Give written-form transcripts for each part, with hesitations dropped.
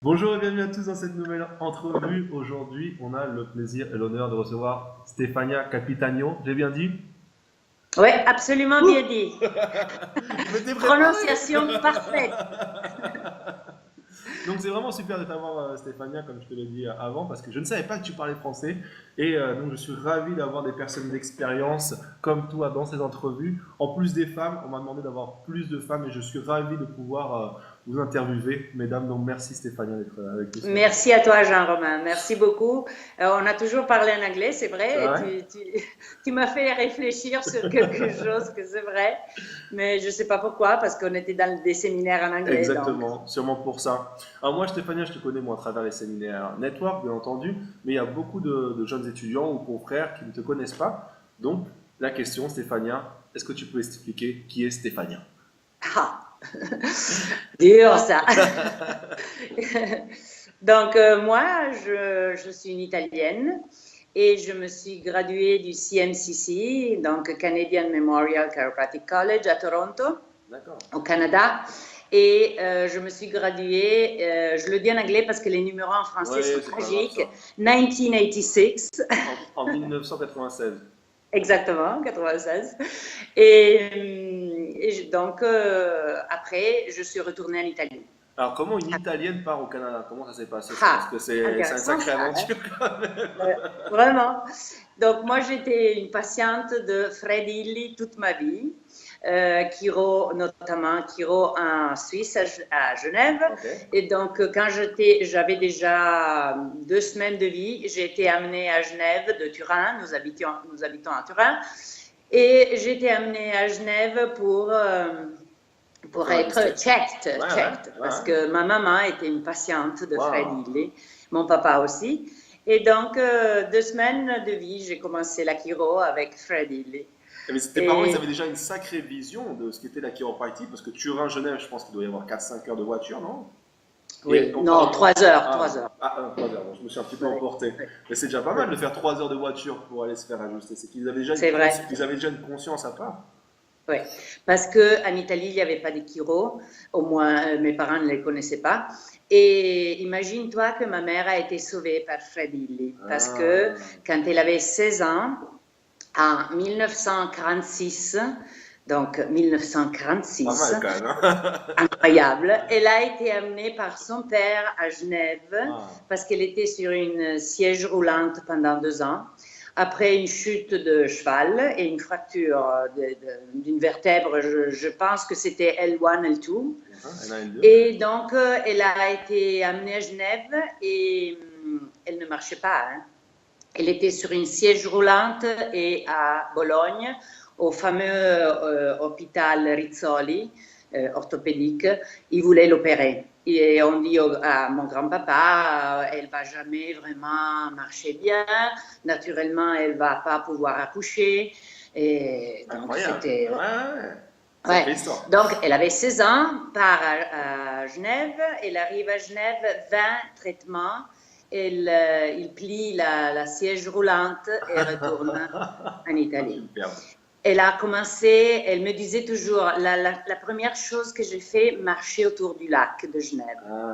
Bonjour et bienvenue à tous dans cette nouvelle entrevue. Aujourd'hui, on a le plaisir et l'honneur de recevoir Stefania Capitagno. J'ai bien dit? Oui, absolument bien Ouh. dit. Je m'étais préparé. Prononciation parfaite. Donc c'est vraiment super de t'avoir Stéphania, comme je te l'ai dit avant, parce que je ne savais pas que tu parlais français. Et donc je suis ravi d'avoir des personnes d'expérience comme toi dans ces entrevues. En plus des femmes, on m'a demandé d'avoir plus de femmes et je suis ravi de pouvoir vous interviewer, mesdames. Donc merci Stéphania d'être avec nous ce matin. Merci à toi, Jean-Romain. Merci beaucoup. On a toujours parlé en anglais, c'est C'est vrai. vrai? Tu m'as fait réfléchir sur quelque chose que c'est vrai, mais je ne sais pas pourquoi, parce qu'on était dans des séminaires en anglais. Donc, Exactement, sûrement pour ça. Alors moi, Stéphania, je te connais moi à travers les séminaires Network, bien entendu, mais il y a beaucoup de jeunes étudiants ou confrères qui ne te connaissent pas. Donc, la question, Stéphania, est-ce que tu peux expliquer qui est Stéphania? ah, dur ça. Donc, moi, je suis une Italienne et je me suis graduée du CMCC, donc Canadian Memorial Chiropractic College à Toronto, D'accord. au Canada. Et je me suis graduée, je le dis en anglais parce que les numéros en français Oui, sont c'est pas grave tragiques, ça. 1986, En 1996. exactement, 96. Et donc, après, je suis retournée en Italie. Alors, comment une Italienne part au Canada? Comment ça s'est passé ça? Parce Ah, que c'est une intéressant sacrée ça, hein? aventure quand même. Vraiment. Donc, moi, j'étais une patiente de Fred Hilly toute ma vie, chiro, notamment chiro en Suisse, à Genève. Ok. Et donc, quand j'avais déjà 2 semaines de vie, j'ai été amenée à Genève de Turin. Nous habitons à Turin. Et j'ai été amenée à Genève Pour pour faire la être visite. checked, Ouais, ouais, checked, parce ouais. que ma maman était une patiente de Fred Waouh. Hilly, mon papa aussi. Et donc, 2 semaines de vie, j'ai commencé la chiro avec Fred Hilly. Mais tes parents, ils avaient Et déjà une sacrée vision de ce qu'était la chiropratie, parce que Turin-Genève, je pense qu'il doit y avoir 4-5 heures de voiture, non? Et oui, ton non, papa. 3 heures, Ah, 3 heures. 3 heures, donc je me suis un petit peu Oui, emporté. oui, Mais c'est déjà pas oui. mal de faire 3 heures de voiture pour aller se faire ajuster. C'est qu'ils avaient déjà C'est vrai. ils avaient déjà une conscience à part. Oui, parce qu'en Italie, il n'y avait pas de chiro, au moins mes parents ne les connaissaient pas. Et imagine-toi que ma mère a été sauvée par Fred Hilly, parce que Ah, quand elle avait 16 ans, en 1946, donc pas 1946, mal quand même, hein. incroyable, elle a été amenée par son père à Genève Ah, parce qu'elle était sur une siège roulante pendant 2 ans. Après une chute de cheval et une fracture d'une vertèbre, je pense que c'était L1, L2. L1, L2. Et donc, elle a été amenée à Genève et elle ne marchait pas, hein. Elle était sur une siège roulante et à Bologne, au fameux hôpital Rizzoli, orthopédique, ils voulaient l'opérer. Et on dit à mon grand-papa, elle va jamais vraiment marcher bien, naturellement, elle va pas pouvoir accoucher. Et donc, Incroyable. c'était... Ouais, ouais, ouais. Ouais. Sacrée histoire. Donc, elle avait 16 ans, part à Genève, elle arrive à Genève, 20 traitements, il plie la siège roulante et retourne en Italie. Superbe. Elle a commencé, elle me disait toujours, la première chose que j'ai fait, marcher autour du lac de Genève. Ah,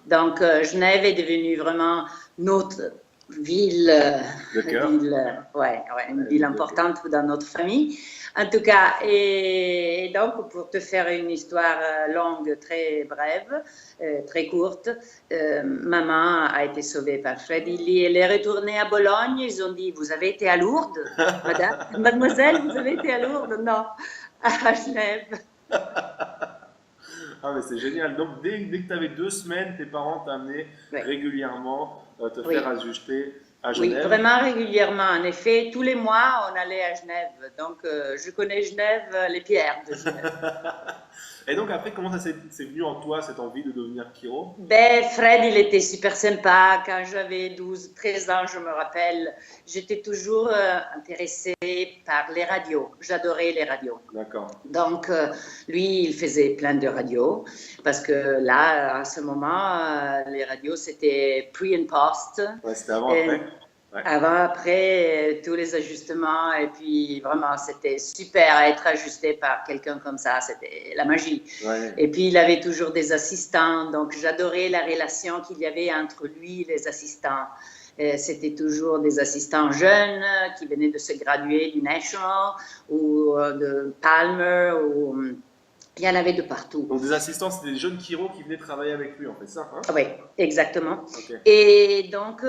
Donc, Genève est devenue vraiment notre de cœur. ville, ouais, ouais, une ville De cœur. importante dans notre famille. En tout cas, et donc, pour te faire une histoire longue, très brève, très courte, maman a été sauvée par Fred Hilly. Elle est retournée à Bologne. Ils ont dit, vous avez été à Lourdes, madame, mademoiselle, vous avez été à Lourdes? Non, à Genève. Ah, mais c'est génial. Donc, dès que tu avais 2 semaines, tes parents t'amenaient Oui, régulièrement te faire oui. ajuster à Oui, Genève. vraiment régulièrement. En effet, tous les mois, on allait à Genève. Donc, je connais Genève, les pierres de Genève. Et donc, après, comment ça c'est venu en toi, cette envie de devenir chiro? Ben, Fred, il était super sympa. Quand j'avais 12, 13 ans, je me rappelle, j'étais toujours intéressée par les radios. J'adorais les radios. D'accord. Donc, lui, il faisait plein de radios parce que là, à ce moment, les radios, c'était pre and post. Ouais, c'était avant, Et après. Ouais. Avant, après, tous les ajustements. Et puis, vraiment, c'était super à être ajusté par quelqu'un comme ça. C'était la magie. Ouais. Et puis, il avait toujours des assistants. Donc, j'adorais la relation qu'il y avait entre lui et les assistants. C'était toujours des assistants jeunes qui venaient de se graduer du National ou de Palmer. Il y en avait de partout. Donc des assistants, c'était des jeunes chiro qui venaient travailler avec lui, en fait, ça, hein? Oui, exactement. Ok. Et donc,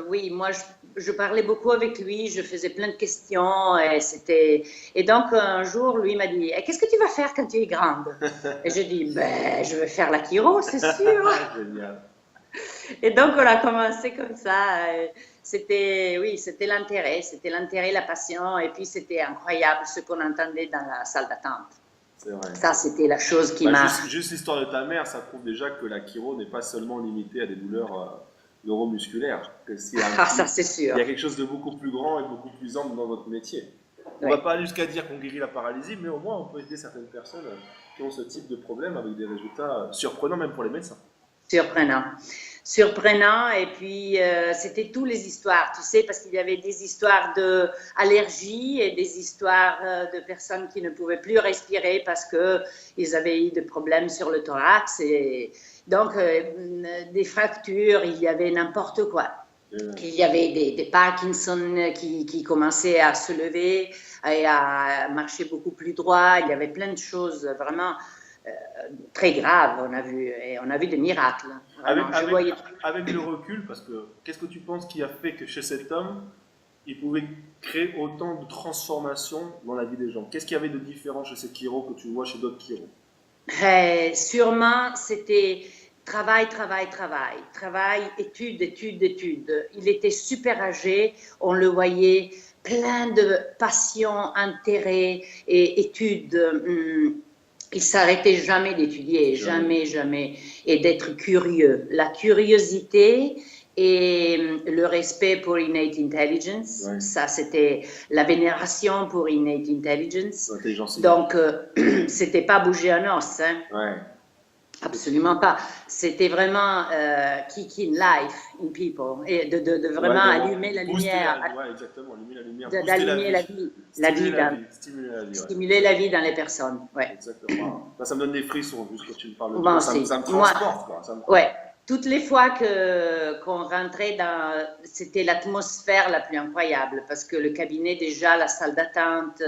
oui, moi, je parlais beaucoup avec lui, je faisais plein de questions. Et donc, un jour, lui m'a dit, qu'est-ce que tu vas faire quand tu es grande? Et j'ai dit, ben, je vais faire la chiro, c'est sûr. Génial. Et donc, on a commencé comme ça. Oui, c'était l'intérêt, la passion. Et puis, c'était incroyable ce qu'on entendait dans la salle d'attente. C'est vrai. Ça, c'était la chose qui Bah, m'a... juste l'histoire de ta mère, ça prouve déjà que la chiro n'est pas seulement limitée à des douleurs neuromusculaires. Que Ah, ça, c'est sûr. il y a quelque chose de beaucoup plus grand et beaucoup plus ample dans votre métier. On ne Oui. va pas aller jusqu'à dire qu'on guérit la paralysie, mais au moins on peut aider certaines personnes qui ont ce type de problème avec des résultats surprenants même pour les médecins. Surprenant. Et puis, c'était toutes les histoires, tu sais, parce qu'il y avait des histoires d'allergies et des histoires de personnes qui ne pouvaient plus respirer parce qu'ils avaient eu des problèmes sur le thorax. Et donc, des fractures, il y avait n'importe quoi. Il y avait des Parkinson qui commençaient à se lever et à marcher beaucoup plus droit. Il y avait plein de choses vraiment très graves, on a vu des miracles. Vraiment, avec le recul, parce que qu'est-ce que tu penses qui a fait que chez cet homme, il pouvait créer autant de transformations dans la vie des gens? Qu'est-ce qu'il y avait de différent chez ces chiro que tu vois chez d'autres chiro? Sûrement, c'était travail, études. Il était super âgé, on le voyait plein de passion, intérêt et études. Il s'arrêtait jamais d'étudier, jamais, et d'être curieux. La curiosité et le respect pour innate intelligence, Ouais. ça c'était la vénération pour innate intelligence. L'intelligence. Donc, c'était pas bouger un os, hein. Ouais. Absolument pas. C'était vraiment kicking life in people et de vraiment allumer la lumière. Ouais, exactement, allumer la lumière. D'allumer la vie. Stimuler la vie. Ouais. Stimuler la vie dans les personnes. Ouais. Exactement. Ça me donne des frissons juste quand tu me parles de Moi ça. aussi. Ça me transporte. Quoi. Ouais. Toutes les fois qu'on rentrait c'était l'atmosphère la plus incroyable parce que le cabinet déjà, la salle d'attente,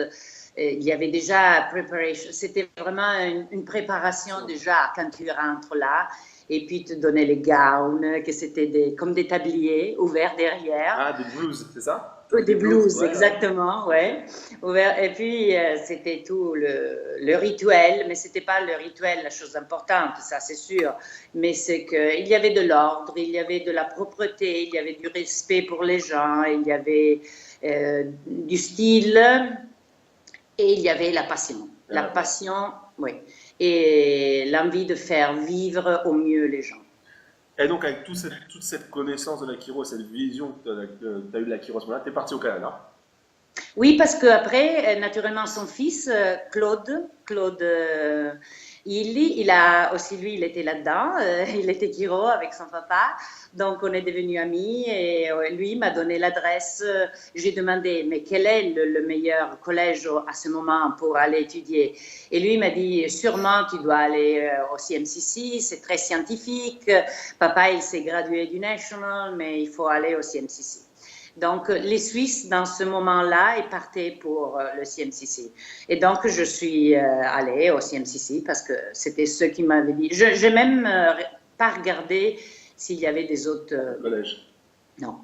il y avait déjà préparation. C'était vraiment une préparation déjà quand tu rentres là. Et puis te donner les gowns, que c'était comme des tabliers ouverts derrière. Ah, des blues, c'est ça? Des blues, ouais, exactement, ouais. Et puis, c'était tout le rituel, mais c'était pas le rituel la chose importante, ça c'est sûr. Mais c'est qu'il y avait de l'ordre, il y avait de la propreté, il y avait du respect pour les gens, il y avait du style et il y avait la passion. La passion, oui. Et l'envie de faire vivre au mieux les gens. Et donc, avec toute cette connaissance de la chiro, cette vision que tu as eue de la chiro à ce moment-là, tu es parti au Canada. Oui, parce qu'après, naturellement, son fils, Claude Illy, lui, il était là-dedans, il était chiro avec son papa, donc on est devenus amis et lui m'a donné l'adresse. J'ai demandé, mais quel est le meilleur collège à ce moment pour aller étudier? Et lui m'a dit, sûrement tu dois aller au CMCC, c'est très scientifique, papa il s'est gradué du National, mais il faut aller au CMCC. Donc, les Suisses, dans ce moment-là, ils partaient pour le CMCC. Et donc, je suis allée au CMCC parce que c'était ceux qui m'avaient dit. Je n'ai même pas regardé s'il y avait des autres collèges. Non,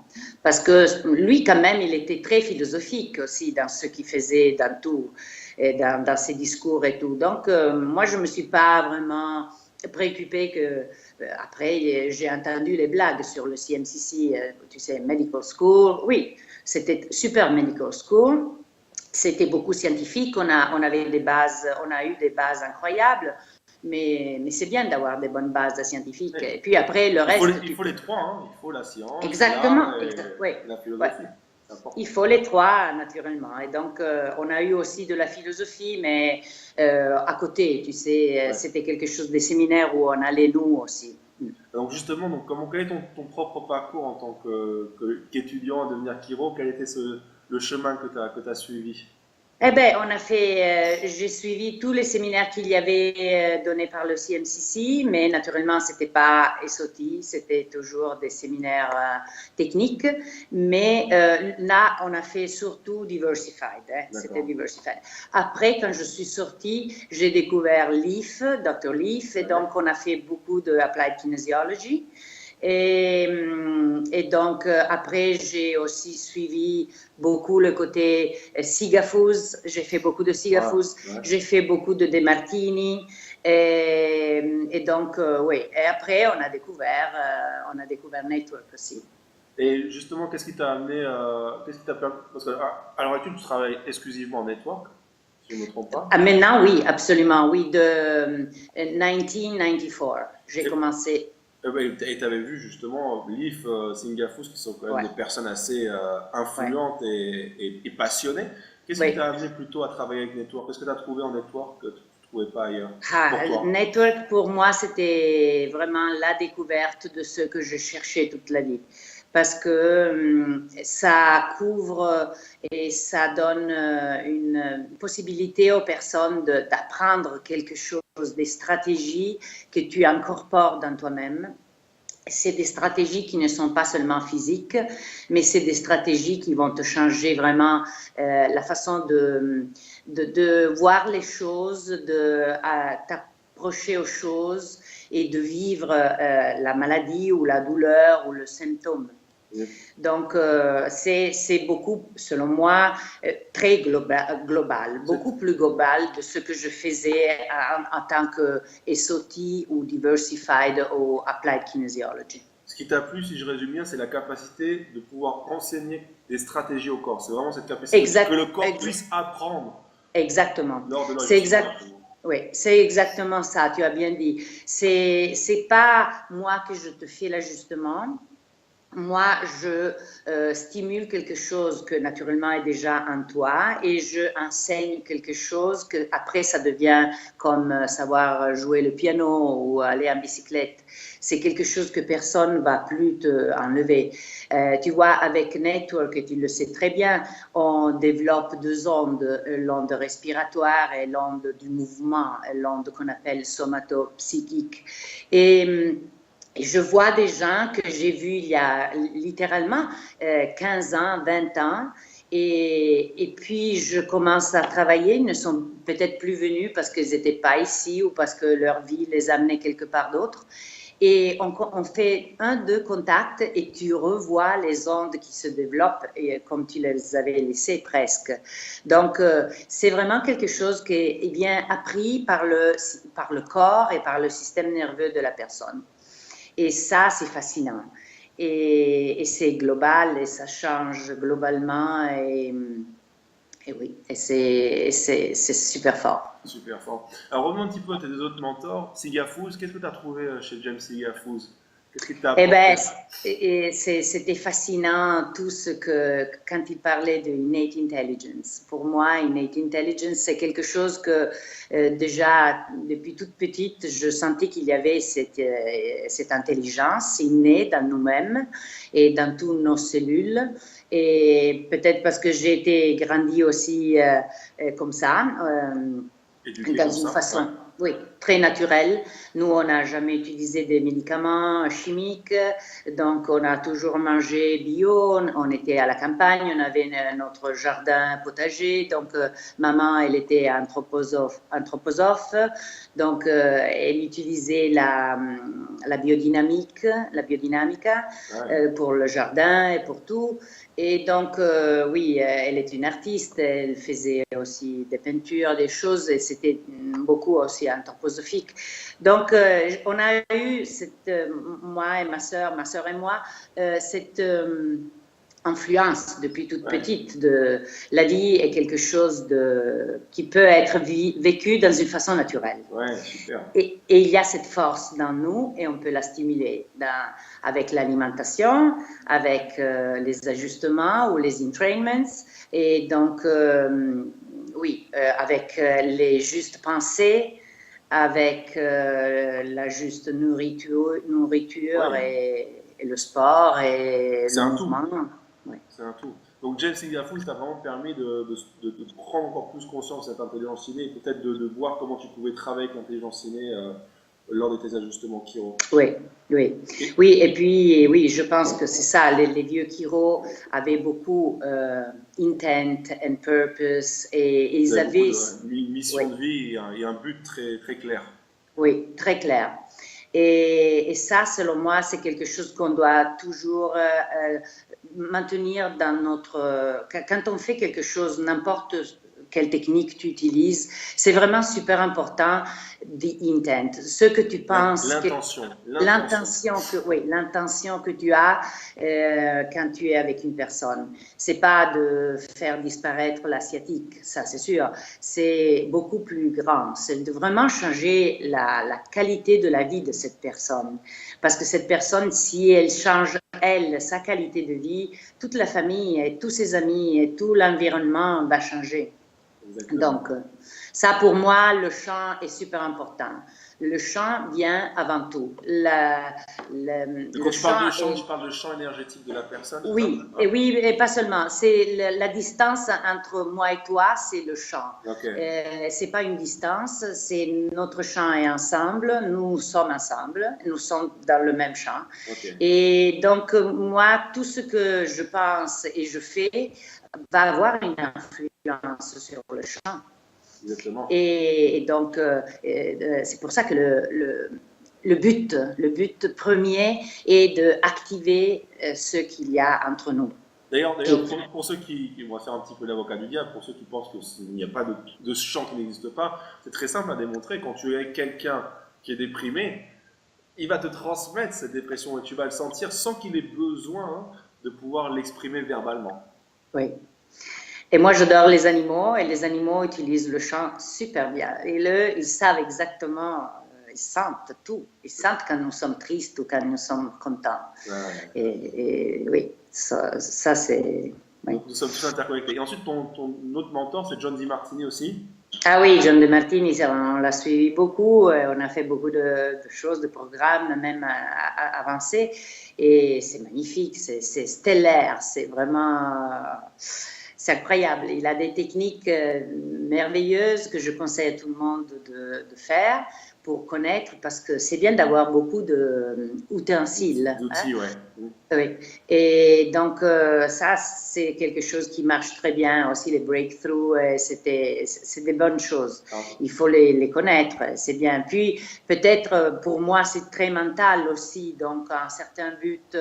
parce que lui, quand même, il était très philosophique aussi dans ce qu'il faisait, dans tout, et dans ses discours et tout. Donc, moi, je ne me suis pas vraiment préoccupée que... Après, j'ai entendu les blagues sur le CMCC, tu sais, Medical School. Oui, c'était super Medical School. C'était beaucoup scientifique. On avait des bases, on a eu des bases incroyables. Mais c'est bien d'avoir des bonnes bases scientifiques. Et puis après, le reste... Il faut les trois, hein. Il faut la science, exactement, la philosophie. Ouais. Il faut les trois, naturellement. Et donc, on a eu aussi de la philosophie, mais à côté, tu sais, c'était quelque chose des séminaires où on allait nous aussi. Donc justement, donc, quel est ton propre parcours en tant qu'étudiant à devenir chiro? Quel était le chemin que tu as suivi? Eh ben, j'ai suivi tous les séminaires qu'il y avait donnés par le CMCC, mais naturellement, c'était pas SOT, c'était toujours des séminaires techniques. Mais là, on a fait surtout Diversified, hein, c'était D'accord. Diversified. Après, quand je suis sortie, j'ai découvert Leaf, Dr. Leaf, et Ouais. donc on a fait beaucoup de Applied Kinesiology. Et donc, après, j'ai aussi suivi beaucoup le côté Sigafus. J'ai fait beaucoup de Ah, Sigafus. ouais. J'ai fait beaucoup de De Martini. Et donc, oui. Et après, on a découvert Network aussi. Et justement, qu'est-ce qui t'a amené, qu'est-ce qui t'a permis, parce qu'à l'heure actuelle, tu travailles exclusivement en network, si je ne me trompe pas. Ah, maintenant, oui, absolument. Oui, de 1994, j'ai Et commencé. tu avais vu justement Leaf, Singafous, qui sont quand même Ouais, des personnes assez ouais, influentes et passionnées. Qu'est-ce qui oui. t'a amené plutôt à travailler avec Network? Qu'est-ce que tu as trouvé en Network que tu ne trouvais pas ailleurs pour Ah, toi? Network, pour moi, c'était vraiment la découverte de ce que je cherchais toute la vie. Parce que ça couvre et ça donne une possibilité aux personnes d'apprendre quelque chose, des stratégies que tu incorpores dans toi-même. C'est des stratégies qui ne sont pas seulement physiques, mais c'est des stratégies qui vont te changer vraiment la façon de voir les choses, t'approcher aux choses et de vivre la maladie ou la douleur ou le symptôme. Donc, c'est beaucoup, selon moi, très global, C'est beaucoup plus global de ce que je faisais en tant que SOT ou Diversified ou Applied Kinesiology. Ce qui t'a plu, si je résume bien, c'est la capacité de pouvoir enseigner des stratégies au corps. C'est vraiment cette capacité que le Exact, corps puisse apprendre exactement. lors de C'est l'ajustement. exact. Oui, c'est exactement ça, tu as bien dit. C'est pas moi que je te fais l'ajustement, moi, je stimule quelque chose que naturellement est déjà en toi et je enseigne quelque chose que après ça devient comme savoir jouer le piano ou aller en bicyclette. C'est quelque chose que personne ne va plus te enlever. Tu vois, avec Network, et tu le sais très bien, on développe deux ondes, l'onde respiratoire et l'onde du mouvement, l'onde qu'on appelle somato-psychique. Et je vois des gens que j'ai vus il y a littéralement 15 ans, 20 ans, et puis je commence à travailler. Ils ne sont peut-être plus venus parce qu'ils n'étaient pas ici ou parce que leur vie les amenait quelque part d'autre. Et on fait un, deux contacts et tu revois les ondes qui se développent et, comme tu les avais laissées presque. Donc, c'est vraiment quelque chose qui est bien appris par le corps et par le système nerveux de la personne. Et ça, c'est fascinant. Et c'est global et ça change globalement. Et oui, et c'est super fort. Super fort. Alors revenons un petit peu à tes deux autres mentors. Sigafous, qu'est-ce que tu as trouvé chez James Sigafous? Qu'est-ce qu'il t'a Eh apporté? ben, c'était fascinant tout ce que, quand il parlait de innate intelligence. Pour moi, innate intelligence, c'est quelque chose que déjà, depuis toute petite, je sentais qu'il y avait cette intelligence innée dans nous-mêmes et dans toutes nos cellules. Et peut-être parce que j'ai été grandi aussi comme ça. Éduqué Dans comme une ça? Ouais. façon, oui, très naturelle. Nous, on n'a jamais utilisé des médicaments chimiques, donc on a toujours mangé bio, on était à la campagne, on avait notre jardin potager, donc maman, elle était anthroposophe, donc elle utilisait la biodynamique, la biodynamica Ouais. pour le jardin et pour tout. Et donc, oui, elle est une artiste, elle faisait aussi des peintures, des choses, et c'était beaucoup aussi anthroposophique. Donc, on a eu, moi et ma sœur et moi, cette influence depuis toute Ouais. petite. La vie est quelque chose qui peut être vécu dans une façon naturelle. Ouais, super. Et il y a cette force dans nous et on peut la stimuler avec l'alimentation, avec les ajustements ou les entraînements. Et donc, oui, avec les justes pensées, avec la juste nourriture Ouais, et le sport et c'est le un tout. mouvement. Oui. C'est un tout. Donc James Singapore, t'a vraiment permis de prendre encore plus conscience de cette intelligence innée et peut-être de voir comment tu pouvais travailler avec l'intelligence innée lors de tes ajustements chiro. Oui, oui, Et oui, et puis oui, je pense que c'est ça, les vieux Kiro avaient beaucoup intent and purpose et vous ils avez beaucoup avaient, de une oui, mission de vie et un but très, très clair. oui, très clair. Et ça, selon moi, c'est quelque chose qu'on doit toujours maintenir dans notre... Quand on fait quelque chose, n'importe quelle technique tu utilises, c'est vraiment super important, the intent. Ce que tu penses, L'intention, l'intention. l'intention que, oui, l'intention que tu as quand tu es avec une personne. C'est pas de faire disparaître l'asiatique, ça c'est sûr. C'est beaucoup plus grand. C'est de vraiment changer la qualité de la vie de cette personne. Parce que cette personne, si elle change, elle, sa qualité de vie, toute la famille et tous ses amis et tout l'environnement va changer. Exactement. Donc, ça pour moi, le chant est super important. Le chant vient avant tout. Et quand Le tu parles chant de champ, est, tu parles de champ énergétique de la personne, c'est ça? oui, et oui, et pas seulement. C'est la distance entre moi et toi, c'est le chant. Ok, C'est pas une distance, c'est notre chant est ensemble, nous sommes ensemble, nous sommes dans le même chant. ok, Et donc, moi, tout ce que je pense et je fais va avoir une influence sur le chant. exactement. Et donc, c'est pour ça que le but premier est d'activer ce qu'il y a entre nous. D'ailleurs, pour ceux qui vont faire un petit peu l'avocat du diable, pour ceux qui pensent qu'il n'y a pas de champ qui n'existe pas, c'est très simple à démontrer. Quand tu es avec quelqu'un qui est déprimé, il va te transmettre cette dépression et tu vas le sentir sans qu'il ait besoin de pouvoir l'exprimer verbalement. Oui. Et moi, j'adore les animaux et les animaux utilisent le chant super bien. Et eux, ils savent exactement, ils sentent tout. Ils sentent quand nous sommes tristes ou quand nous sommes contents. Ouais. Et oui, ça c'est... Oui. Donc nous sommes tous interconnectés. Et ensuite, ton autre mentor, c'est John DiMartini aussi. Ah oui, John DeMartini, on l'a suivi beaucoup, on a fait beaucoup de choses, de programmes, même avancés, et c'est magnifique, c'est stellaire, c'est vraiment, c'est incroyable. Il a des techniques merveilleuses que je conseille à tout le monde de faire pour connaître, parce que c'est bien d'avoir beaucoup d'ustensiles. D'outils, ouais. Oui, et donc ça, c'est quelque chose qui marche très bien. Aussi, les breakthroughs, c'est des bonnes choses. Ah. Il faut les connaître, c'est bien. Puis, peut-être, pour moi, c'est très mental aussi. Donc, un certain but,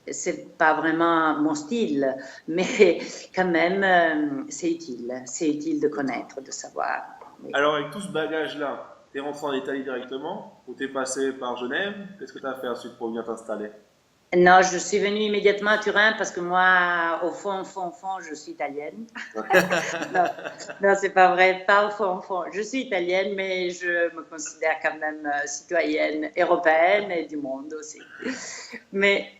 c'est pas vraiment mon style, mais quand même, c'est utile. C'est utile de connaître, de savoir. Oui. Alors, avec tout ce bagage-là, t'es rentré en Italie directement ou t'es passé par Genève? Qu'est-ce que tu as fait ensuite pour venir t'installer? Non, je suis venue immédiatement à Turin parce que moi, au fond, je suis italienne. Non, non, c'est pas vrai, pas au fond. Je suis italienne, mais je me considère quand même citoyenne européenne et du monde aussi. Mais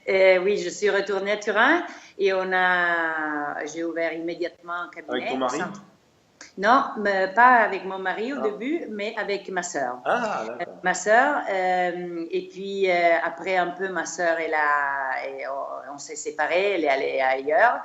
oui, je suis retournée à Turin et j'ai ouvert immédiatement un Avec ton cabinet au mari? centre. Non, mais pas avec mon mari au Ah. début, mais avec ma sœur. Ah, d'accord. Ma sœur, et puis après un peu, ma sœur, on s'est séparés, elle est allée ailleurs,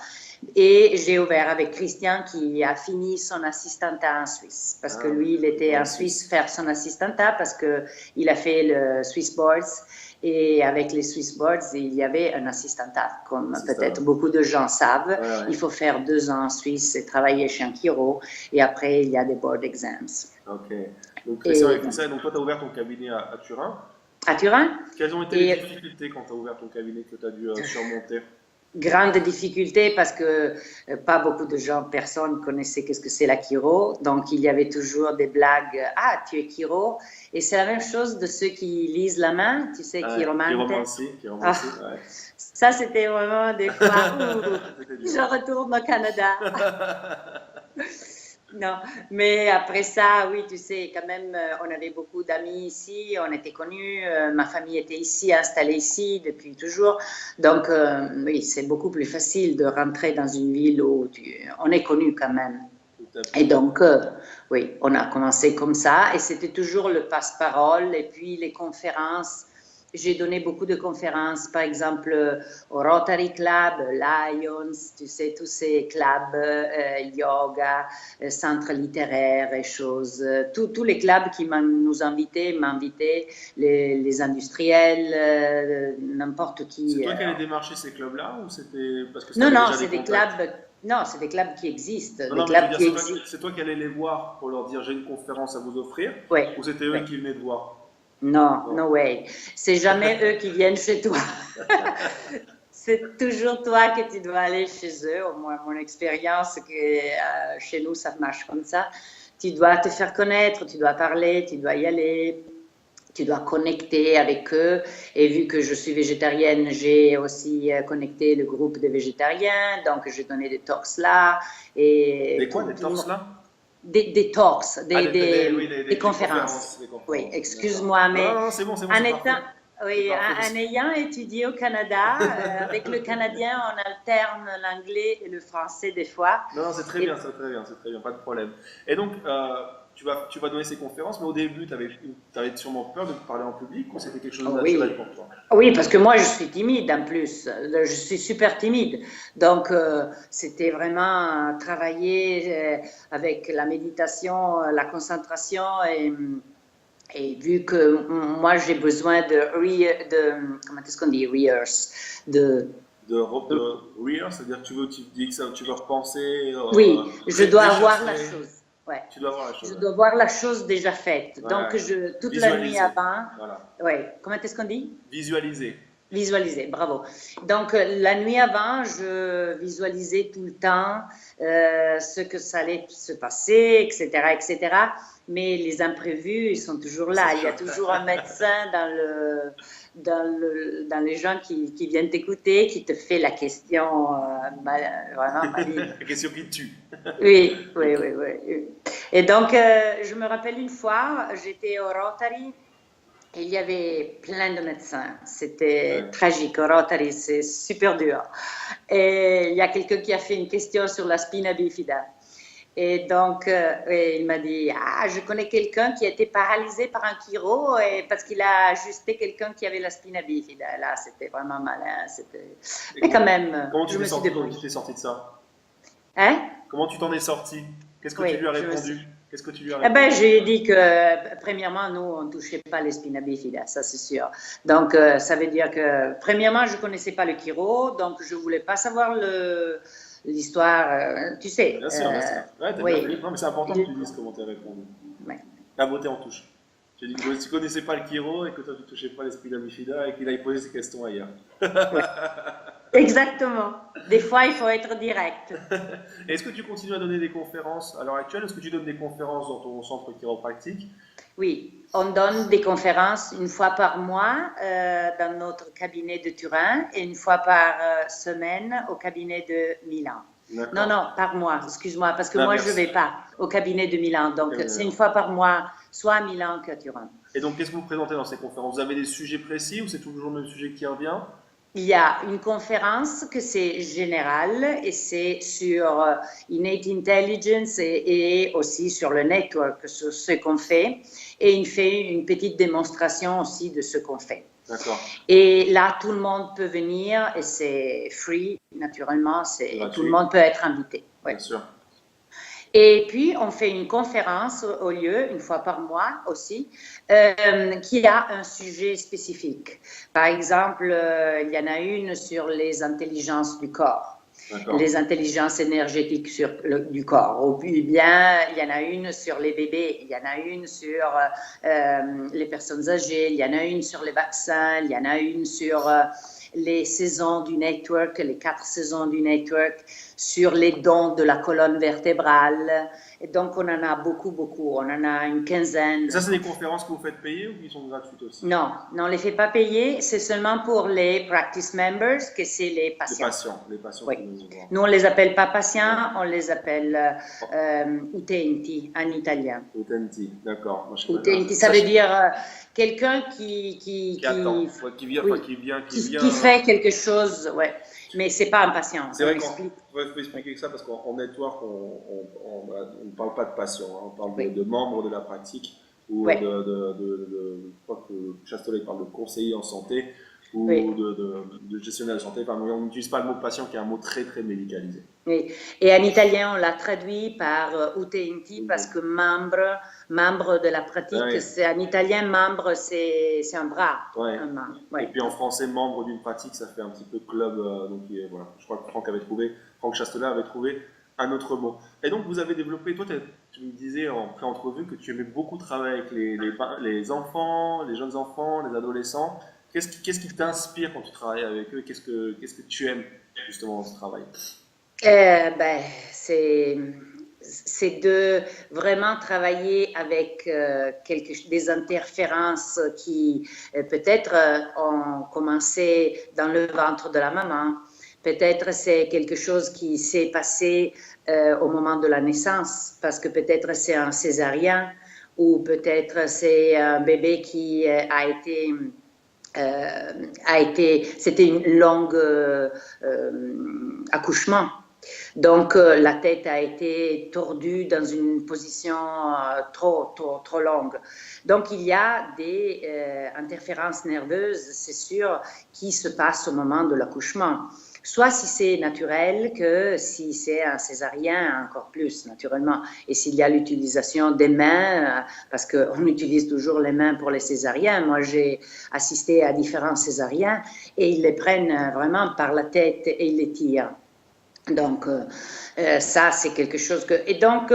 et j'ai ouvert avec Christian qui a fini son assistantat en Suisse, parce que lui, il était en Suisse faire son assistantat, parce qu'il a fait le Swiss Boards, et avec les Swiss Boards, il y avait un assistantat, comme peut-être beaucoup de gens savent. Ouais, ouais. Il faut faire 2 ans en Suisse et travailler chez un chiro, et après, il y a des board exams. Ok. Donc, c'est ça. Donc, toi, tu as ouvert ton cabinet à Turin. À Turin. Quelles ont été les difficultés quand tu as ouvert ton cabinet que tu as dû surmonter? Grande difficulté parce que pas beaucoup de gens, personne connaissait qu'est-ce que c'est la chiro. Donc, il y avait toujours des blagues. Ah, tu es chiro. Et c'est la même chose de ceux qui lisent la main, tu sais, Chiromancie. Ah, Ouais. ça, c'était vraiment des fois où je retourne au Canada. Non, mais après ça, oui, tu sais, quand même, on avait beaucoup d'amis ici, on était connus, ma famille était ici, installée ici depuis toujours. Donc, oui, c'est beaucoup plus facile de rentrer dans une ville où on est connu quand même. Et donc, oui, on a commencé comme ça et c'était toujours le passe-parole et puis les conférences. J'ai donné beaucoup de conférences, par exemple au Rotary Club, Lions, tu sais, tous ces clubs, yoga, centres littéraires et choses. Tous les clubs qui nous m'invitaient, les industriels, n'importe qui. C'est toi qui allais démarcher ces clubs-là ou c'était parce que tu Non, avais non, déjà c'est des des contacts? clubs. Non, c'est des clubs qui existent. Non, Des non, mais je veux clubs dire, qui existent. c'est toi qui allais les voir pour leur dire j'ai une conférence à vous offrir Oui, ou c'était eux oui. qui venaient te voir? Non, Non. no way. C'est jamais eux qui viennent chez toi. C'est toujours toi que tu dois aller chez eux. Au moins, mon expérience, que chez nous, ça marche comme ça. Tu dois te faire connaître, tu dois parler, tu dois y aller, tu dois connecter avec eux. Et vu que je suis végétarienne, j'ai aussi connecté le groupe de végétariens. Donc, j'ai donné des talks là. Et Des quoi, des torses là? des talks, Ah, oui, des des conférences. des conférences. Oui, D'accord. excuse-moi, Non, mais non, non, c'est bon, c'est en parfait. étant, oui, C'est parfait. en ayant étudié au Canada, avec le canadien, on alterne l'anglais et le français des fois. Non, non, c'est très Et bien, c'est très bien, c'est très bien, pas de problème. Et donc, tu vas donner ces conférences, mais au début, tu avais sûrement peur de parler en public ou c'était quelque chose de oui, naturel pour toi? oui, parce que moi, je suis timide en plus. Je suis super timide. Donc, c'était vraiment travailler avec la méditation, la concentration et vu que moi, j'ai besoin comment est-ce qu'on dit, rehearse, De rire, c'est-à-dire que tu dis que tu veux repenser, oui, je dois avoir la réchasser, chose. Ouais. tu dois voir la Je chose. dois voir la chose déjà faite. Ouais, Donc, ouais. toute la nuit Visualiser, avant, voilà. ouais, comment est-ce qu'on dit? Visualiser. Visualiser, bravo. Donc, la nuit avant, je visualisais tout le temps ce que ça allait se passer, etc., etc. Mais les imprévus, ils sont toujours là. Il y a toujours un médecin dans les gens qui viennent t'écouter, qui te fait la question vraiment maligne. La question qui tue. Oui, oui, oui, oui. Et donc, je me rappelle une fois, j'étais au Rotary. Et il y avait plein de médecins. C'était tragique. Au Rotary, c'est super dur. Et il y a quelqu'un qui a fait une question sur la spina bifida. Et donc, il m'a dit, ah, je connais quelqu'un qui a été paralysé par un chiro parce qu'il a ajusté quelqu'un qui avait la spina bifida. Là, c'était vraiment malin. Mais quand même, je me suis débrouillée. Comment tu t'es sorti de ça? Hein? Comment tu t'en es sorti? Qu'est-ce que tu lui as répondu? Qu'est-ce que tu lui as Eh ben, répondu? j'ai dit que, premièrement, nous, on ne touchait pas les spina bifida, ça c'est sûr. Donc, ça veut dire que, premièrement, je ne connaissais pas le chiro, donc je ne voulais pas savoir l'histoire, tu sais. Bien sûr, bien sûr. Ouais, t'as oui. bien fait. Non, mais c'est important que tu dises comment tu as répondu. Ouais. La beauté en touche. J'ai dit que tu ne connaissais pas le chiro et que toi, tu ne touchais pas les spina bifida et qu'il aille poser ses questions ailleurs. Oui. Exactement. Des fois, il faut être direct. Est-ce que tu continues à donner des conférences à l'heure actuelle? Est-ce que tu donnes des conférences dans ton centre chiropratique? Oui, on donne des conférences une fois par mois dans notre cabinet de Turin et une fois par semaine au cabinet de Milan. Non, non, par mois, excuse-moi, parce que moi, je ne vais pas au cabinet de Milan. Donc, c'est une fois par mois, soit à Milan qu'à Turin. Et donc, qu'est-ce que vous présentez dans ces conférences? Vous avez des sujets précis ou c'est toujours le même sujet qui revient? Il y a une conférence que c'est général et c'est sur innate intelligence et aussi sur le network, sur ce qu'on fait. Et il fait une petite démonstration aussi de ce qu'on fait. D'accord. Et là, tout le monde peut venir et c'est free, naturellement, tout le monde peut être invité. Ouais. Bien sûr. Et puis, on fait une conférence au lieu, une fois par mois aussi, qui a un sujet spécifique. Par exemple, il y en a une sur les intelligences du corps, les intelligences énergétiques du corps. Ou bien, il y en a une sur les bébés, il y en a une sur les personnes âgées, il y en a une sur les vaccins, il y en a une sur les saisons du network, les 4 saisons du network, sur les dons de la colonne vertébrale. Et donc, on en a beaucoup, beaucoup. On en a une quinzaine. Et ça, c'est des conférences que vous faites payer ou qui sont gratuites aussi? Non, on ne les fait pas payer. C'est seulement pour les practice members, que c'est les patients. Les patients oui. qui nous voient. Nous, on ne les appelle pas patients, on les appelle utenti en italien. Utenti, d'accord. Utenti, ça veut dire quelqu'un qui attend, qui vient, fait quelque chose, ouais. Mais c'est pas un patient, C'est on vrai explique. qu'on faut expliquer ça parce qu'en network, on ne parle pas de patients, hein, on parle Oui, de membres de la pratique ou oui, je crois que Chastelet parle de conseiller en santé ou oui. de gestionnaire de santé. Enfin, on n'utilise pas le mot patient qui est un mot très très médicalisé. Oui. Et en italien, on l'a traduit par utenti parce que membre de la pratique, Ouais, c'est en italien, membre, c'est un bras, ouais. un membre. Et Oui. puis en français, membre d'une pratique, ça fait un petit peu club. Donc voilà, je crois que Franck Chastelet avait trouvé un autre mot. Et donc vous avez développé, toi tu me disais en pré-entrevue que tu aimais beaucoup travailler avec les enfants, les jeunes enfants, les adolescents. Qu'est-ce qui t'inspire quand tu travailles avec eux? Qu'est-ce que tu aimes justement dans ce travail? Ben, c'est de vraiment travailler avec des interférences qui peut-être ont commencé dans le ventre de la maman. Peut-être c'est quelque chose qui s'est passé au moment de la naissance, parce que peut-être c'est un césarien ou peut-être c'est un bébé qui c'était une longue accouchement. Donc, la tête a été tordue dans une position trop longue. Donc, il y a des interférences nerveuses, c'est sûr, qui se passent au moment de l'accouchement. Soit si c'est naturel, que si c'est un césarien, encore plus naturellement. Et s'il y a l'utilisation des mains, parce qu'on utilise toujours les mains pour les césariens. Moi, j'ai assisté à différents césariens et ils les prennent vraiment par la tête et ils les tirent. Donc, ça, c'est quelque chose que... Et donc,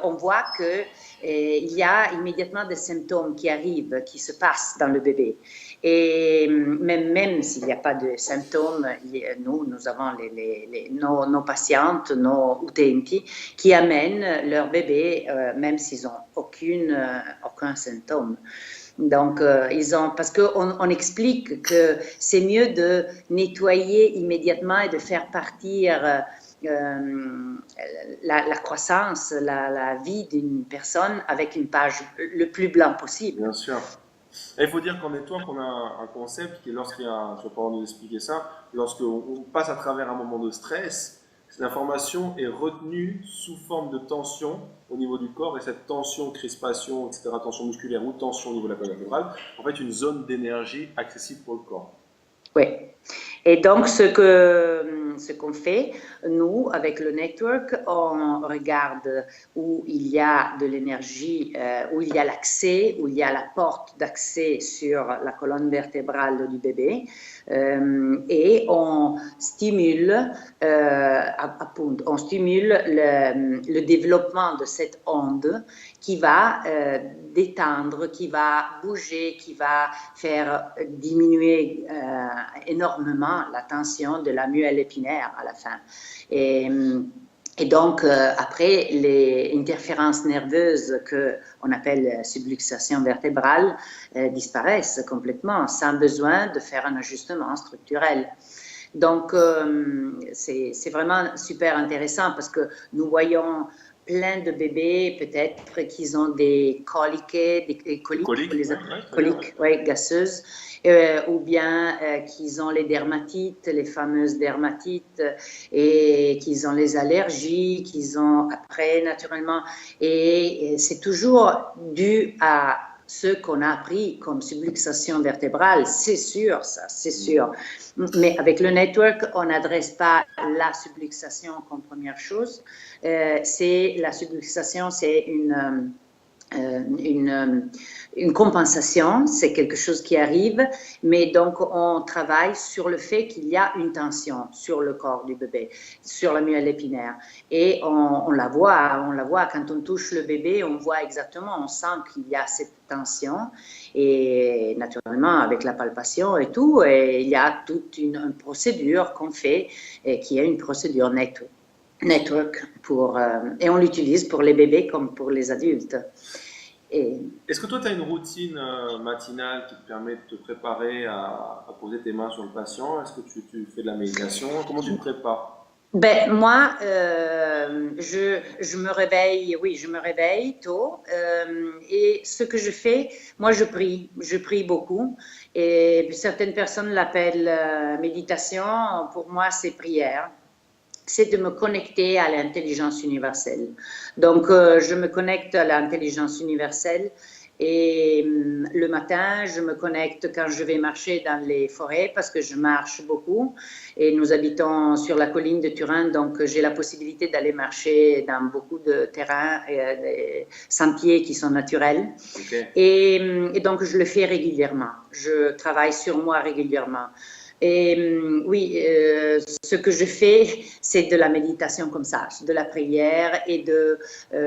on voit que il y a immédiatement des symptômes qui arrivent, qui se passent dans le bébé. Et même s'il n'y a pas de symptômes, nous avons nos patientes, nos utenti, qui amènent leur bébé, même s'ils n'ont aucun symptôme. Donc, parce qu'on explique que c'est mieux de nettoyer immédiatement et de faire partir la croissance, la vie d'une personne avec une page le plus blanc possible. Bien sûr. Et il faut dire qu'en network, on a un concept qui est lorsqu'il y a, je ne vais pas nous expliquer ça, lorsqu'on passe à travers un moment de stress, l'information est retenue sous forme de tension au niveau du corps, et cette tension, crispation, etc., tension musculaire ou tension au niveau de la colonne vertébrale, en fait une zone d'énergie accessible pour le corps. Oui. Et donc, ce qu'on fait, nous, avec le network, on regarde où il y a de l'énergie, où il y a l'accès, où il y a la porte d'accès sur la colonne vertébrale du bébé, et on stimule, on stimule le développement de cette onde qui va détendre, qui va bouger, qui va faire diminuer énormément la tension de la moelle épinière à la fin. Et donc, après, les interférences nerveuses qu'on appelle subluxation vertébrale disparaissent complètement, sans besoin de faire un ajustement structurel. Donc, c'est vraiment super intéressant parce que nous voyons plein de bébés, peut-être qu'ils ont des coliques, des coliques, ouais, gasseuses, ou bien qu'ils ont les dermatites, les fameuses dermatites, et qu'ils ont les allergies, qu'ils ont après, naturellement. Et c'est toujours dû à ce qu'on a appris comme subluxation vertébrale, c'est sûr, ça, c'est sûr. Mais avec le network, on n'adresse pas la subluxation comme première chose. La subluxation, c'est une compensation, c'est quelque chose qui arrive, mais donc on travaille sur le fait qu'il y a une tension sur le corps du bébé, sur la moelle épinière, et on la voit quand on touche le bébé, on voit exactement, on sent qu'il y a cette tension, et naturellement avec la palpation et tout, et il y a toute une procédure qu'on fait, et qui est une procédure network et on l'utilise pour les bébés comme pour les adultes. Est-ce que toi, tu as une routine matinale qui te permet de te préparer à poser tes mains sur le patient? Est-ce que tu fais de la méditation? Comment tu te prépares? Ben, moi, je me réveille tôt et ce que je fais. Moi, je prie beaucoup. Et certaines personnes l'appellent méditation. Pour moi, c'est prière. C'est de me connecter à l'intelligence universelle. Donc, je me connecte à l'intelligence universelle et le matin, je me connecte quand je vais marcher dans les forêts parce que je marche beaucoup et nous habitons sur la colline de Turin, donc j'ai la possibilité d'aller marcher dans beaucoup de terrains et des sentiers qui sont naturels. Ok. Et donc, je le fais régulièrement. Je travaille sur moi régulièrement. Et oui, ce que je fais, c'est de la méditation comme ça, de la prière et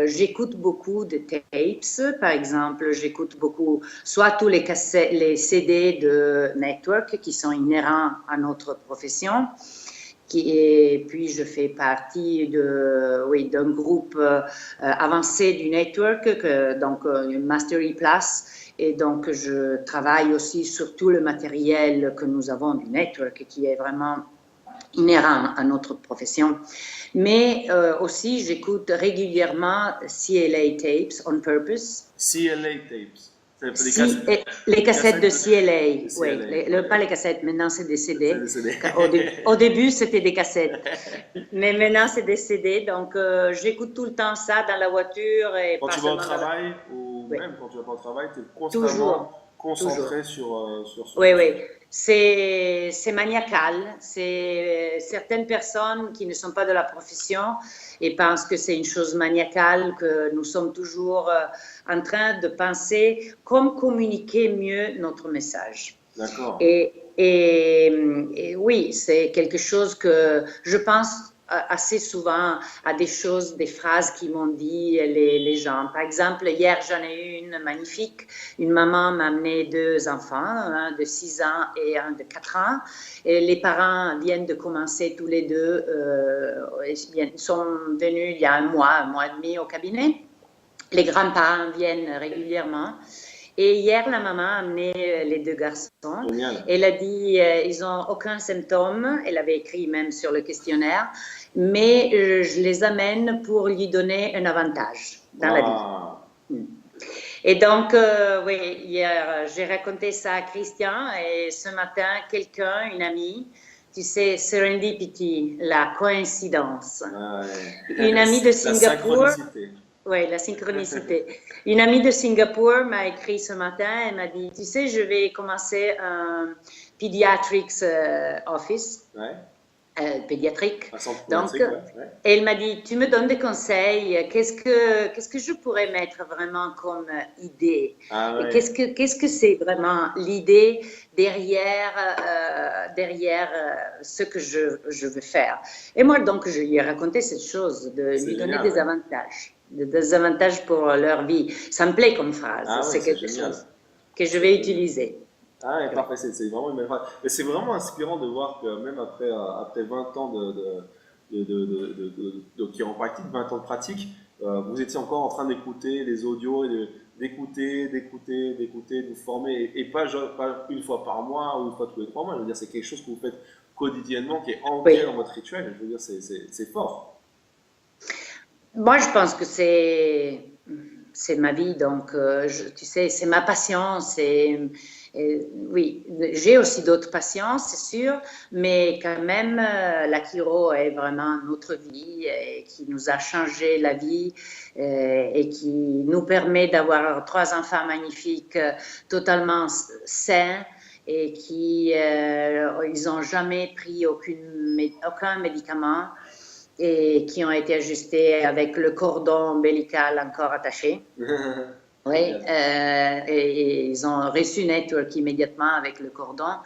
j'écoute beaucoup de tapes, par exemple, j'écoute beaucoup, soit tous les cassettes, les CD de Network qui sont inhérents à notre profession, et puis je fais partie d'un groupe avancé du Network, donc une Mastery Plus. Et donc, je travaille aussi sur tout le matériel que nous avons du network qui est vraiment inhérent à notre profession. Mais aussi, j'écoute régulièrement CLA tapes on purpose. CLA tapes. Les cassettes de CLA, oui. Pas les cassettes, maintenant c'est des CD. Des CD. Au début, c'était des cassettes, mais maintenant c'est des CD. Donc, j'écoute tout le temps ça dans la voiture. Et quand tu vas au travail ou même quand tu vas pas au travail, tu es constamment concentré sur ce Oui, oui. C'est maniacal. Certaines personnes qui ne sont pas de la profession et pensent que c'est une chose maniacale, que nous sommes toujours en train de penser comment communiquer mieux notre message. D'accord. Et oui, c'est quelque chose que je pense assez souvent à des choses, des phrases qui m'ont dit les gens. Par exemple, hier, j'en ai eu une magnifique. Une maman m'a amené 2 enfants, un de 6 ans et un de 4 ans. Et les parents viennent de commencer tous les deux. Ils sont venus il y a un mois et demi au cabinet. Les grands-parents viennent régulièrement. Et hier, la maman a amené les 2 garçons. Génial. Elle a dit ils n'ont aucun symptôme. Elle avait écrit même sur le questionnaire. Mais je les amène pour lui donner un avantage dans la vie. Et donc, oui, hier, j'ai raconté ça à Christian. Et ce matin, une amie, tu sais, serendipity, la coïncidence. Une amie de Singapour. Oui, la synchronicité. Une amie de Singapour m'a écrit ce matin, elle m'a dit, tu sais, je vais commencer un pediatrics office, pédiatrique. Donc, elle m'a dit, tu me donnes des conseils, qu'est-ce que je pourrais mettre vraiment comme idée? Qu'est-ce que c'est vraiment l'idée derrière ce que je veux faire? Et moi, donc, je lui ai raconté cette chose, de lui donner des avantages. Des avantages pour leur vie. Ça me plaît comme phrase. C'est quelque chose que je vais utiliser. Parfait, c'est vraiment une belle phrase. Mais c'est vraiment inspirant de voir que même après 20 ans de chiropractique, 20 ans de pratique, vous étiez encore en train d'écouter les audios, d'écouter, de vous former, et pas une fois par mois ou une fois tous les 3 mois. Je veux dire, c'est quelque chose que vous faites quotidiennement, qui est ancré dans votre rituel. Je veux dire, c'est fort. Moi, je pense que c'est ma vie, donc tu sais, c'est ma passion. Oui, j'ai aussi d'autres passions, c'est sûr, mais quand même, la chiro est vraiment notre vie et qui nous a changé la vie et qui nous permet d'avoir 3 enfants magnifiques, totalement sains et qui ils n'ont jamais pris aucun médicament et qui ont été ajustés avec le cordon ombilical encore attaché. Oui, et ils ont reçu Network immédiatement avec le cordon.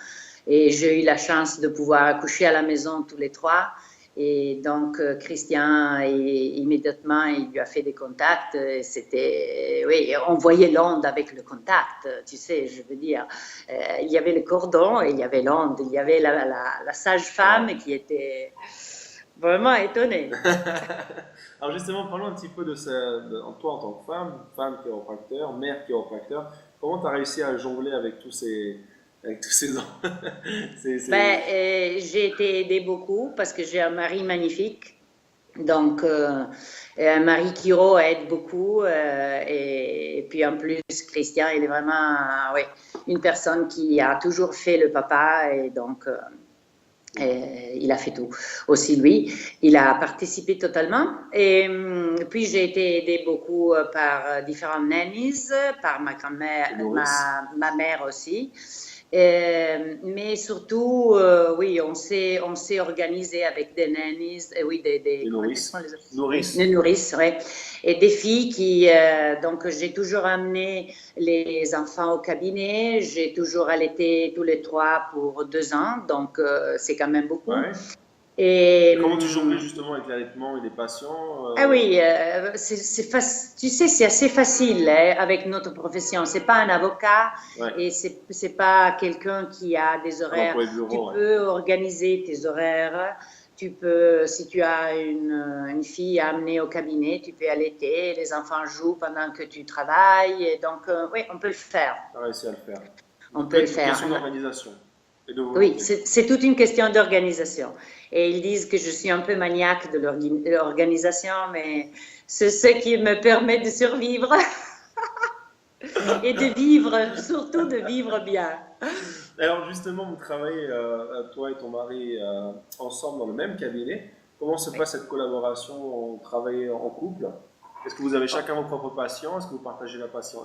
Et j'ai eu la chance de pouvoir accoucher à la maison tous les 3. Et donc, Christian, immédiatement, il lui a fait des contacts. C'était, oui, on voyait l'onde avec le contact, tu sais, je veux dire. Il y avait le cordon et il y avait l'onde. Il y avait la sage-femme qui était vraiment étonnée. Alors justement, parlons un petit peu de toi en tant que femme chiropracteur, mère chiropracteur. Comment tu as réussi à jongler avec tous ces J'ai été aidée beaucoup parce que j'ai un mari magnifique Donc, Marie Quiro aide beaucoup et puis en plus, Christian, il est vraiment ouais, une personne qui a toujours fait le papa et donc il a fait tout aussi lui. Il a participé totalement et puis j'ai été aidée beaucoup par différentes nannies, par ma grand-mère, ma mère aussi. Mais surtout, oui, on s'est organisé avec des nannies, oui, des nourrices. Des nourrices, oui. Et des filles qui, donc j'ai toujours amené les enfants au cabinet, j'ai toujours allaité tous les 3 pour 2 ans, donc c'est quand même beaucoup. Ouais. Et comment tu jonglais justement avec l'allaitement et les patients Ah oui, tu sais, c'est assez facile hein, avec notre profession. C'est pas un avocat et c'est pas quelqu'un qui a des horaires. Tu peux organiser tes horaires. Tu peux, si tu as une fille à amener au cabinet, tu peux allaiter. Les enfants jouent pendant que tu travailles. Et donc, oui, on peut le faire. Tu as réussi à le faire. On peut le faire. C'est une question d'organisation. Oui, c'est toute une question d'organisation. Et ils disent que je suis un peu maniaque de l'organisation, mais c'est ce qui me permet de survivre et de vivre, surtout de vivre bien. Alors justement, vous travaillez, toi et ton mari, ensemble dans le même cabinet. Comment se passe cette collaboration? Vous travaillez en couple? Est-ce que vous avez chacun vos propres patients? Est-ce que vous partagez la patient,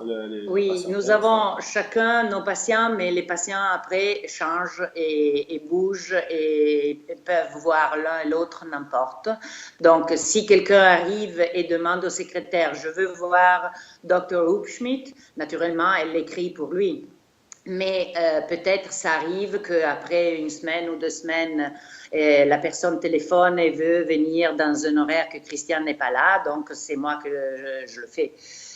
Oui, patients nous avons chacun nos patients, mais les patients après changent et bougent et peuvent voir l'un et l'autre n'importe. Donc, si quelqu'un arrive et demande au secrétaire, je veux voir Dr. Hubschmidt, naturellement, elle l'écrit pour lui. Mais peut-être ça arrive qu'après une semaine ou 2 semaines, la personne téléphone et veut venir dans un horaire que Christian n'est pas là, donc c'est moi que je le fais.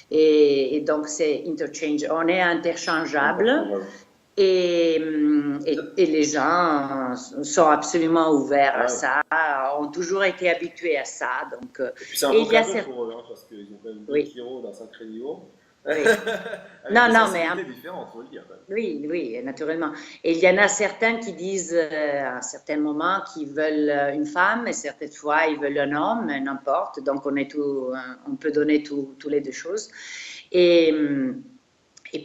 Et donc c'est interchange, on est interchangeable et les gens sont absolument ouverts à ça, ont toujours été habitués à ça. Donc, et puis c'est un beau cadeau pour eux, hein, parce qu'ils ont quand même 2 kilos d'un sacré niveau. Oui. non, mais différentes, faut le dire. Oui, oui, naturellement. Et il y en a certains qui disent à un certain moment qu'ils veulent une femme et certaines fois ils veulent un homme, n'importe. Donc on peut donner tous les deux choses. Et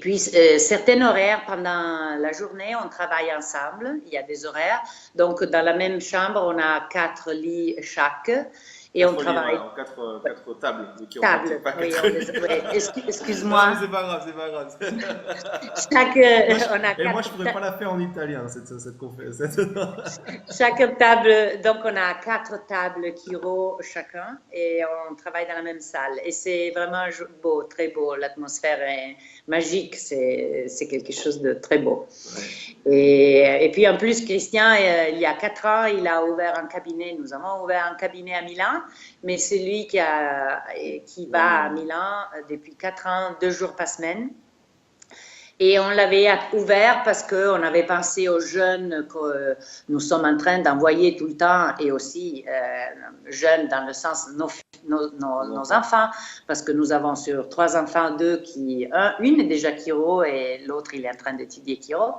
puis certains horaires pendant la journée, on travaille ensemble. Il y a des horaires. Donc dans la même chambre, on a 4 lits chaque. Et on travaille. Quatre tables. Tables, oui, excuse-moi. Non, mais c'est pas grave, c'est pas grave. Et moi, je pourrais pas la faire en italien, cette conférence. Chaque table, donc on a 4 tables Kiro chacun et on travaille dans la même salle. Et c'est vraiment beau, très beau. L'atmosphère est magique, c'est quelque chose de très beau. Et puis en plus, Christian, il y a 4 ans, il a ouvert un cabinet. Nous avons ouvert un cabinet à Milan, mais c'est lui qui va à Milan depuis 4 ans, 2 jours par semaine. Et on l'avait ouvert parce qu'on avait pensé aux jeunes que nous sommes en train d'envoyer tout le temps et aussi jeunes dans le sens nos enfants, parce que nous avons sur 3 enfants 2 une est déjà Kiro et l'autre il est en train d'étudier Kiro.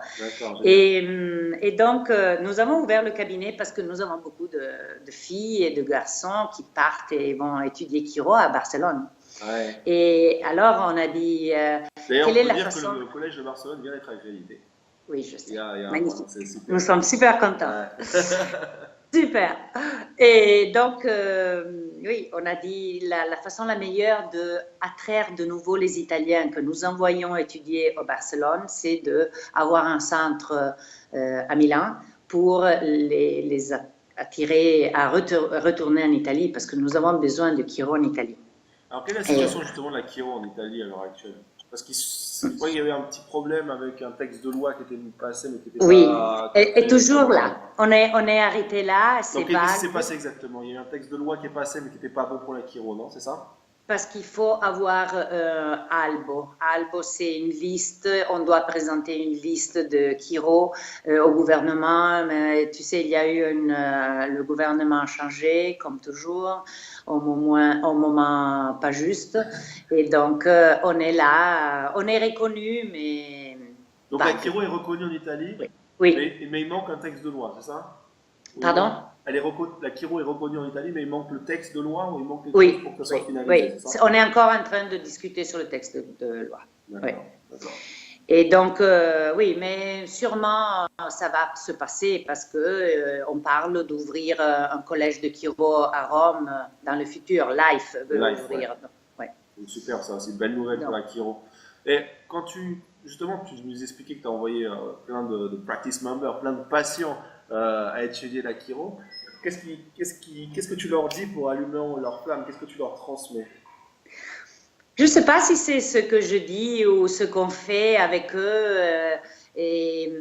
Et donc nous avons ouvert le cabinet parce que nous avons beaucoup de filles et de garçons qui partent et vont étudier Kiro à Barcelone. Ouais. Et alors, on a dit. D'ailleurs, on peut dire que le collège de Barcelone vient d'être accrédité. Oui, je sais. Magnifique. Nous sommes super contents. Ouais. Super. Et donc, oui, on a dit la façon la meilleure d'attraire de nouveau les Italiens que nous envoyons étudier au Barcelone, c'est d'avoir un centre à Milan pour les attirer à retourner en Italie parce que nous avons besoin de Kiro en Italie. Alors, quelle est la situation justement de la Kiro en Italie à l'heure actuelle? Parce qu'il y avait un petit problème avec un texte de loi qui était passé, mais qui était pas... Oui, et toujours là. On est arrêté là. Donc, qu'est-ce qui s'est passé exactement? Il y a eu un texte de loi qui est passé, mais qui n'était pas bon pour la Kiro, non? C'est ça? Parce qu'il faut avoir Albo. Albo, c'est une liste, on doit présenter une liste de Kiro au gouvernement. Mais tu sais, il y a eu le gouvernement a changé, comme toujours, au moment pas juste. Et donc, on est là, on est reconnu, mais... Donc la Kiro est reconnue en Italie, oui. Mais il manque un texte de loi, c'est ça? Pardon? La chiro est reconnue en Italie, mais il manque le texte de loi ou il manque quelque chose Oui, pour que ça soit finalisé, oui. c'est ça? On est encore en train de discuter sur le texte de loi. Oui. D'accord. Et donc, oui, mais sûrement, ça va se passer parce que on parle d'ouvrir un collège de chiro à Rome dans le futur. Life veut ouvrir. Ouais. Super, ça, c'est une belle nouvelle pour la chiro. Et quand justement, tu nous expliquais que tu as envoyé plein de practice members, plein de patients à étudier la chiro. Qu'est-ce que tu leur dis pour allumer leur flamme? Qu'est-ce que tu leur transmets? Je ne sais pas si c'est ce que je dis ou ce qu'on fait avec eux et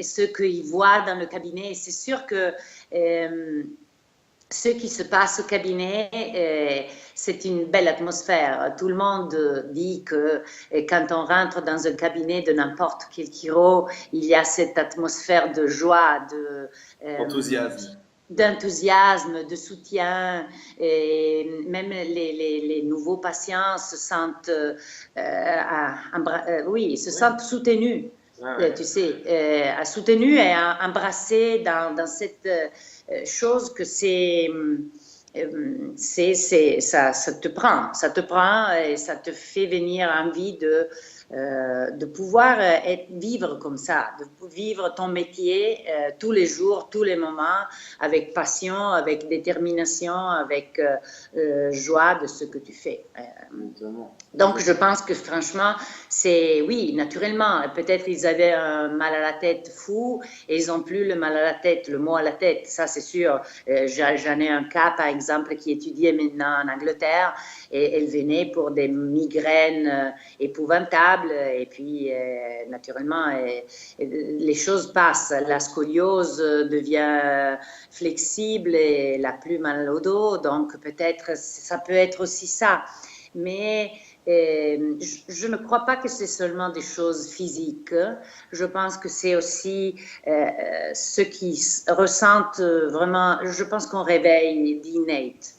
ce qu'ils voient dans le cabinet. C'est sûr que ce qui se passe au cabinet, c'est une belle atmosphère. Tout le monde dit que quand on rentre dans un cabinet de n'importe quel chiro, il y a cette atmosphère de joie, d'enthousiasme, de soutien, et même les nouveaux patients se sentent, sentent soutenus. Tu sais, soutenus et embrassés dans cette chose que ça te prend et ça te fait venir envie de pouvoir vivre comme ça, de vivre ton métier tous les jours, tous les moments, avec passion, avec détermination, avec joie de ce que tu fais. Donc, je pense que franchement, oui, naturellement, peut-être ils avaient un mal à la tête fou et ils n'ont plus le mal à la tête, le mot à la tête, ça c'est sûr. J'en ai un cas, par exemple, qui étudiait maintenant en Angleterre et elle venait pour des migraines épouvantables et puis, naturellement, les choses passent. La scoliose devient flexible et la plus mal au dos, donc peut-être ça peut être aussi ça. Mais je ne crois pas que c'est seulement des choses physiques. Je pense que c'est aussi ceux qui ressentent vraiment. Je pense qu'on réveille d'innate.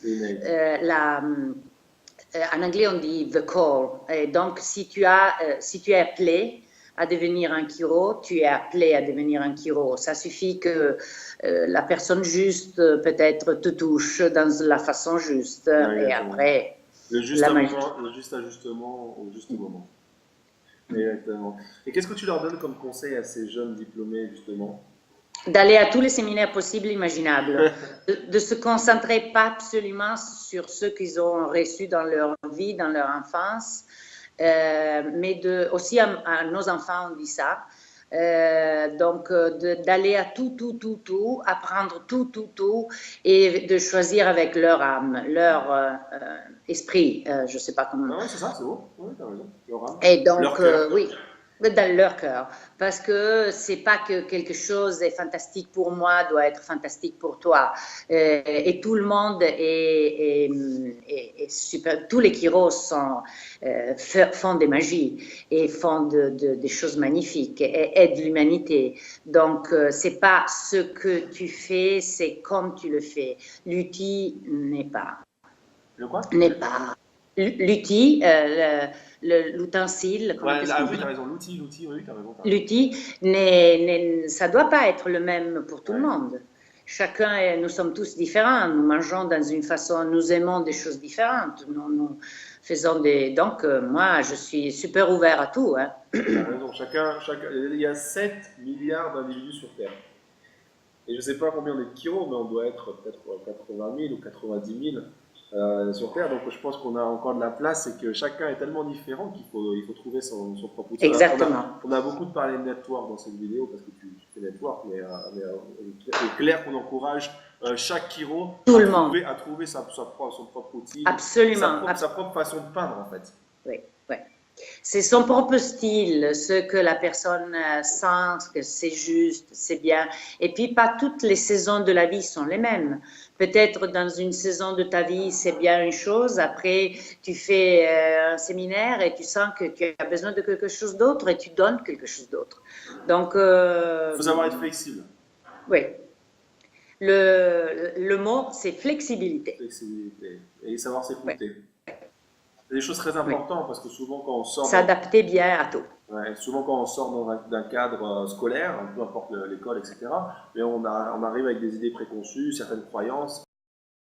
En anglais, on dit the call. Et donc, si tu es appelé à devenir un chiro, tu es appelé à devenir un chiro. Ça suffit que la personne juste peut-être te touche dans la façon juste. Et après. Le juste ajustement au juste moment. Exactement. Et qu'est-ce que tu leur donnes comme conseil à ces jeunes diplômés, justement? D'aller à tous les séminaires possibles, imaginables. de se concentrer pas absolument sur ce qu'ils ont reçu dans leur vie, dans leur enfance, mais aussi à nos enfants, on dit ça. Donc, d'aller à tout, apprendre tout, et de choisir avec leur âme, leur esprit, je ne sais pas comment. Ah oui, c'est ça, c'est beau. Oui, tu as raison. Leur âme. Et donc, oui, dans leur cœur. Parce que c'est pas que quelque chose est fantastique pour moi, doit être fantastique pour toi. Et tout le monde est super. Tous les chiros font des magies et font des choses magnifiques et aident l'humanité. Donc, c'est pas ce que tu fais, c'est comme tu le fais. L'outil n'est pas. Le quoi? N'est pas. L'outil, l'utensile. Ouais, oui, tu as raison. L'outil, oui, tu as raison. L'outil, ça ne doit pas être le même pour tout le monde. Chacun, nous sommes tous différents. Nous mangeons dans une façon, nous aimons des choses différentes. Nous faisons Donc, moi, je suis super ouvert à tout. Hein. Tu as raison. Il y a 7 milliards d'individus sur Terre. Et je ne sais pas combien on est de chiros, mais on doit être peut-être 80 000 ou 90 000. Sur Terre, donc je pense qu'on a encore de la place et que chacun est tellement différent qu'il faut trouver son propre outil. Exactement. On a beaucoup parlé de network dans cette vidéo parce que tu fais network, mais il est clair qu'on encourage chaque chiro à trouver son propre outil, absolument, sa propre façon de peindre en fait. Oui. C'est son propre style, ce que la personne sent, que c'est juste, c'est bien. Et puis, pas toutes les saisons de la vie sont les mêmes. Peut-être dans une saison de ta vie, c'est bien une chose. Après, tu fais un séminaire et tu sens que tu as besoin de quelque chose d'autre et tu donnes quelque chose d'autre. Donc, il faut savoir être flexible. Oui. Le mot, c'est flexibilité. Flexibilité. Et savoir s'écouter. C'est des choses très Oui. importantes parce que souvent quand on sort S'adapter bien à tout. ouais, souvent quand on sort d'un cadre scolaire, peu importe l'école, etc., mais on arrive avec des idées préconçues, certaines croyances,